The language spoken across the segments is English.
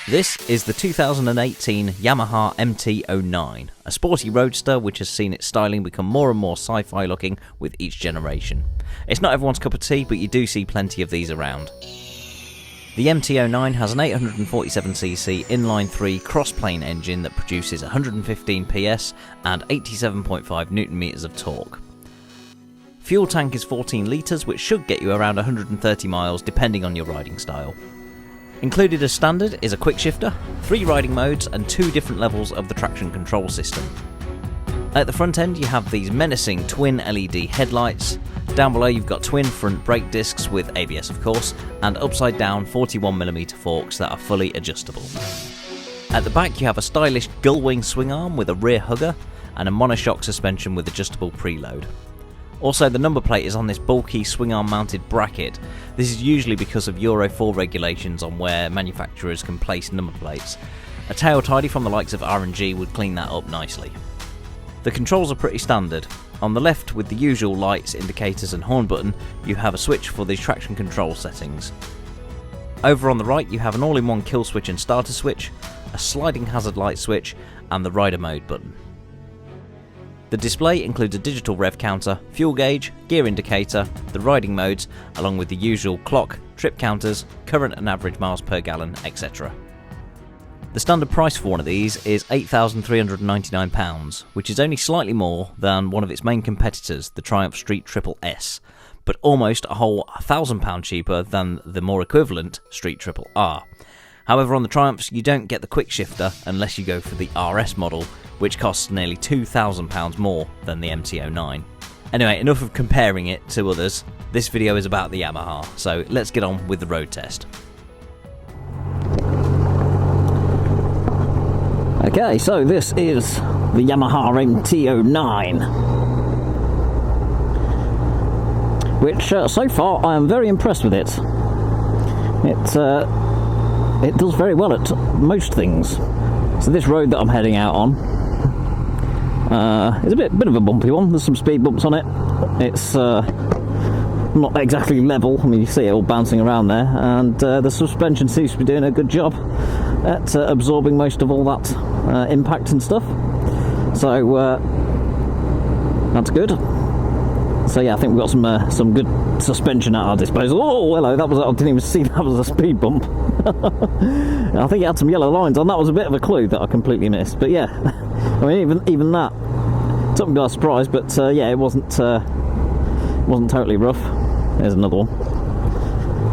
This is the 2018 Yamaha MT-09, a sporty roadster which has seen its styling become more and more sci-fi looking with each generation. It's not everyone's cup of tea, but you do see plenty of these around. The MT-09 has an 847cc inline-3 cross-plane engine that produces 115 PS and 87.5 Nm of torque. Fuel tank is 14 litres, which should get you around 130 miles depending on your riding style. Included as standard is a quick shifter, 3 riding modes and 2 different levels of the traction control system. At the front end you have these menacing twin LED headlights. Down below you've got twin front brake discs with ABS of course, and upside down 41mm forks that are fully adjustable. At the back you have a stylish gull-wing swing arm with a rear hugger and a monoshock suspension with adjustable preload. Also, the number plate is on this bulky swing-arm mounted bracket. This is usually because of Euro 4 regulations on where manufacturers can place number plates. A tail tidy from the likes of R&G would clean that up nicely. The controls are pretty standard. On the left, with the usual lights, indicators and horn button, you have a switch for the traction control settings. Over on the right you have an all-in-one kill switch and starter switch, a sliding hazard light switch and the rider mode button. The display includes a digital rev counter, fuel gauge, gear indicator, the riding modes, along with the usual clock, trip counters, current and average miles per gallon, etc. The standard price for one of these is £8,399, which is only slightly more than one of its main competitors, the Triumph Street Triple S, but almost a whole £1,000 cheaper than the more equivalent Street Triple R. However, on the Triumphs you don't get the quick shifter unless you go for the RS model, which costs nearly £2,000 more than the MT-09. Anyway, enough of comparing it to others. This video is about the Yamaha, so let's get on with the road test. Okay, so this is the Yamaha MT-09, which so far I am very impressed with it. It does very well at most things. So this road that I'm heading out on is a bit of a bumpy one. There's some speed bumps on it. It's not exactly level. I mean, you see it all bouncing around there, and the suspension seems to be doing a good job at absorbing most of all that impact and stuff. So that's good. So yeah, I think we've got some good suspension at our disposal. Oh, hello! I didn't even see that was a speed bump. I think it had some yellow lines on. That was a bit of a clue that I completely missed. But yeah, I mean, even that took me by surprise. But yeah, it wasn't totally rough. There's another one.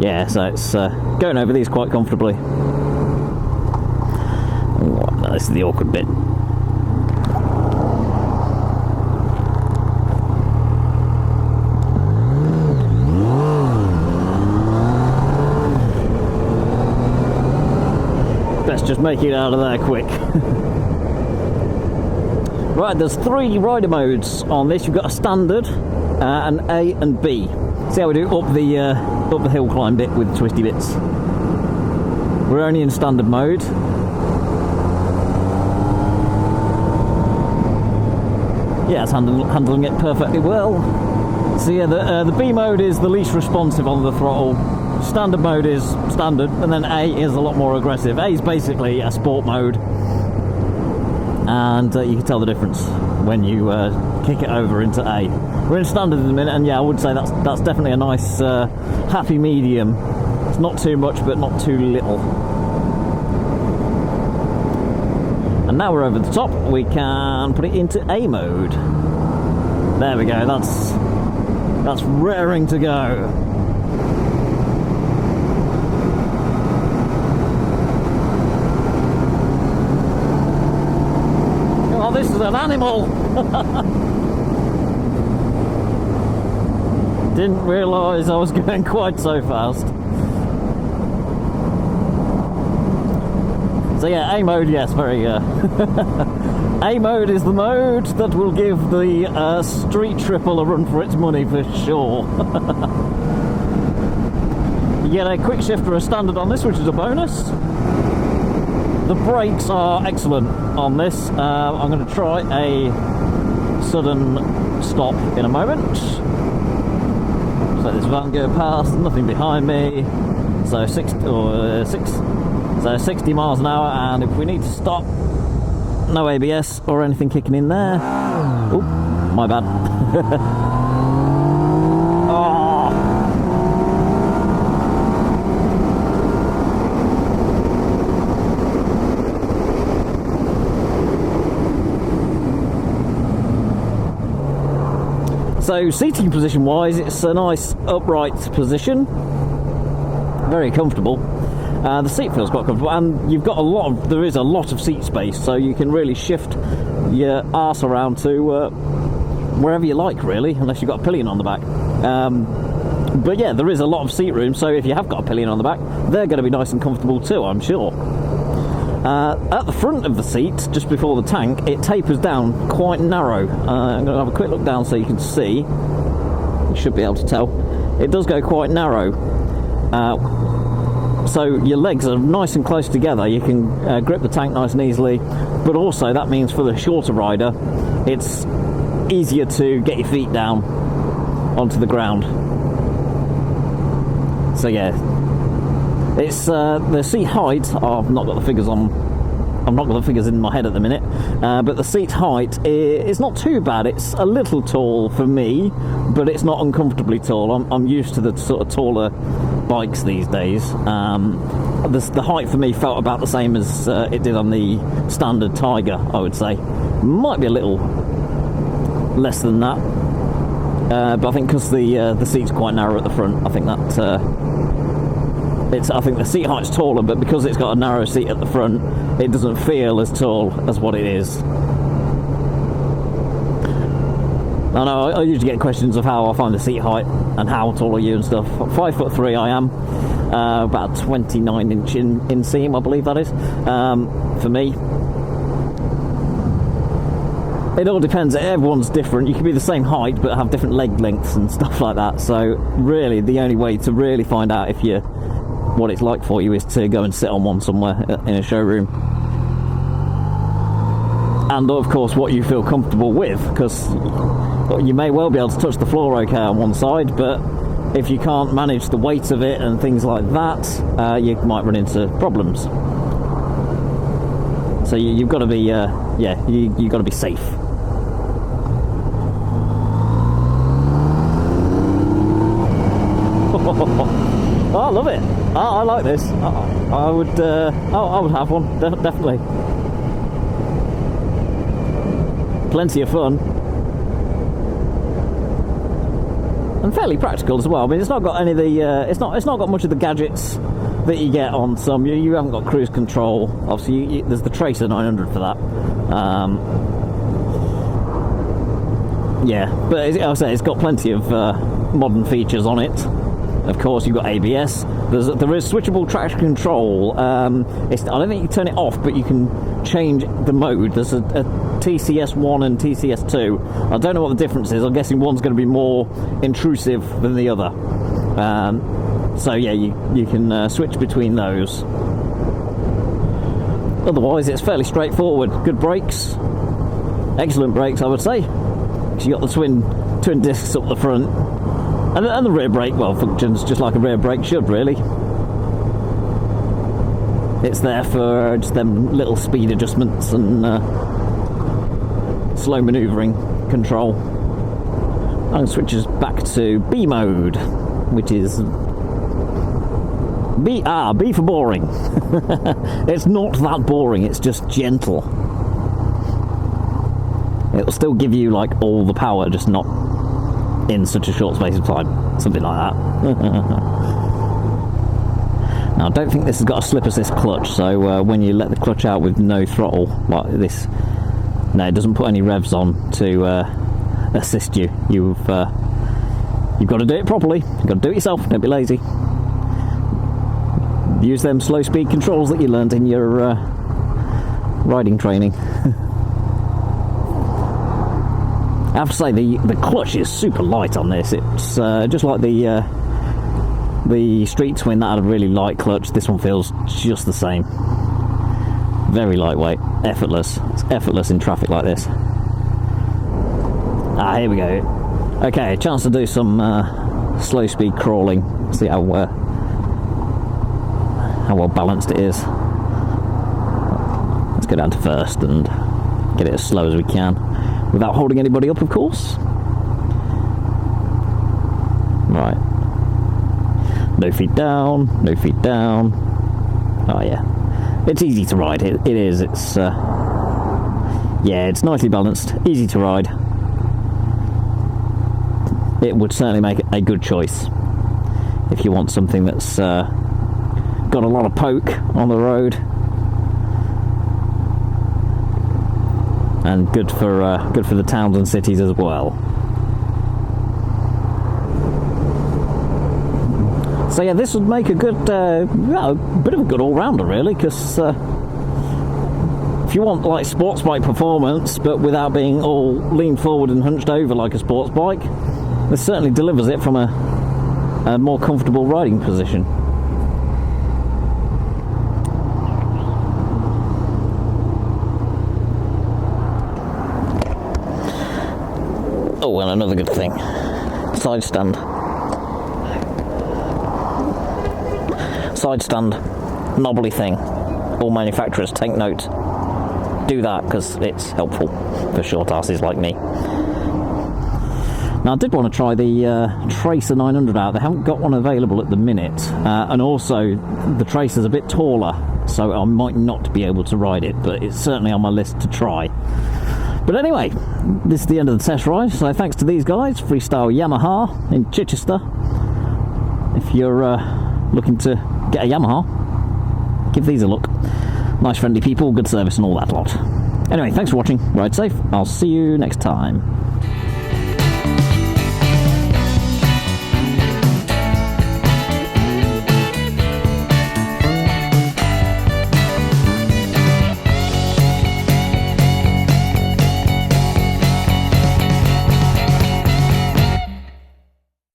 Yeah, so it's going over these quite comfortably. Oh, no, this is the awkward bit. Let's just make it out of there quick. Right, there's 3 rider modes on this. You've got a standard, an A and B. See how we do up the hill climb bit with twisty bits. We're only in standard mode. Yeah, it's handling it perfectly well. So yeah, the B mode is the least responsive on the throttle. Standard mode is standard, and then A is a lot more aggressive. A is basically a sport mode, and you can tell the difference when you kick it over into A. We're in standard in a minute, and yeah, I would say that's definitely a nice happy medium. It's not too much, but not too little. And now we're over the top, we can put it into A mode. There we go. That's raring to go. This is an animal! Didn't realise I was going quite so fast. So yeah, A mode, yes, very A mode is the mode that will give the Street Triple a run for its money for sure. You get a quick shifter as standard on this, which is a bonus. The brakes are excellent on this. I'm going to try a sudden stop in a moment. Just let this van go past, nothing behind me. So 60 miles an hour, and if we need to stop, no ABS or anything kicking in there. Oh, my bad. Oh. So seating position wise, it's a nice upright position, very comfortable. The seat feels quite comfortable, and you've got there is a lot of seat space, so you can really shift your arse around to wherever you like, really, unless you've got a pillion on the back. But yeah, there is a lot of seat room, so if you have got a pillion on the back, they're going to be nice and comfortable too, I'm sure. At the front of the seat, just before the tank, it tapers down quite narrow. I'm going to have a quick look down so you can see. You should be able to tell. It does go quite narrow. So your legs are nice and close together. You can grip the tank nice and easily, but also that means for the shorter rider, it's easier to get your feet down onto the ground. So yeah, it's the seat height. I've not got the figures on. I've not got the figures in my head at the minute, but the seat height is not too bad. It's a little tall for me, but it's not uncomfortably tall. I'm used to the sort of taller bikes these days. The height for me felt about the same as it did on the standard Tiger, I would say. Might be a little less than that, but I think because the seat's quite narrow at the front, I think that I think the seat height's taller, but because it's got a narrow seat at the front, it doesn't feel as tall as what it is. I know I usually get questions of how I find the seat height and how tall are you and stuff. 5'3" I am, about 29 inch inseam, I believe that is, for me. It all depends. Everyone's different. You can be the same height but have different leg lengths and stuff like that. So really, the only way to really find out if you're what it's like for you is to go and sit on one somewhere in a showroom, and of course what you feel comfortable with, because you may well be able to touch the floor okay on one side, but if you can't manage the weight of it and things like that, you might run into problems. So you've got to be you've got to be safe. Oh, I love it. I like this. I would have one, definitely. Plenty of fun. And fairly practical as well. I mean, it's not got any of the it's not got much of the gadgets that you get on some. You haven't got cruise control. Obviously, there's the Tracer 900 for that. Yeah, but as I say, it's got plenty of modern features on it. Of course, you've got ABS. There is switchable traction control. I don't think you can turn it off, but you can change the mode. There's a TCS1 and TCS2. I don't know what the difference is. I'm guessing one's going to be more intrusive than the other. So yeah, you can switch between those. Otherwise, it's fairly straightforward. Good brakes, excellent brakes, I would say. You got the twin discs up the front, and the rear brake, well, functions just like a rear brake should, really. It's there for just them little speed adjustments and slow manoeuvring control. And switches back to B mode, which is B for boring. It's not that boring, it's just gentle. It'll still give you like all the power, just not in such a short space of time. Something like that. Now, I don't think this has got a slip assist clutch, so when you let the clutch out with no throttle like this, no, it doesn't put any revs on to assist you. You've got to do it properly. You've got to do it yourself. Don't be lazy. Use them slow speed controls that you learned in your riding training. I have to say the clutch is super light on this. It's just like the Street Twin that had a really light clutch. This one feels just the same. Very lightweight, effortless. It's effortless in traffic like this. Here we go. Okay, a chance to do some slow speed crawling. See how how well balanced it is. Let's go down to first and get it as slow as we can, without holding anybody up, of course. Right. No feet down, no feet down. Oh yeah. It's easy to ride, it is, it's yeah, it's nicely balanced, easy to ride. It would certainly make a good choice if you want something that's got a lot of poke on the road and good for the towns and cities as well. So yeah, this would make a good, a bit of a good all-rounder really, because if you want like sports bike performance but without being all leaned forward and hunched over like a sports bike, this certainly delivers it from a more comfortable riding position. Oh, and another good thing, side stand. Side stand, knobbly thing. All manufacturers, take note. Do that because it's helpful for short asses like me. Now I did want to try the Tracer 900 out. They haven't got one available at the minute, and also the Tracer's a bit taller, so I might not be able to ride it, but it's certainly on my list to try. But anyway, this is the end of the test ride, so thanks to these guys, Freestyle Yamaha in Chichester. If you're looking to get a Yamaha, give these a look. Nice friendly people, good service and all that lot. Anyway, thanks for watching, ride safe, I'll see you next time.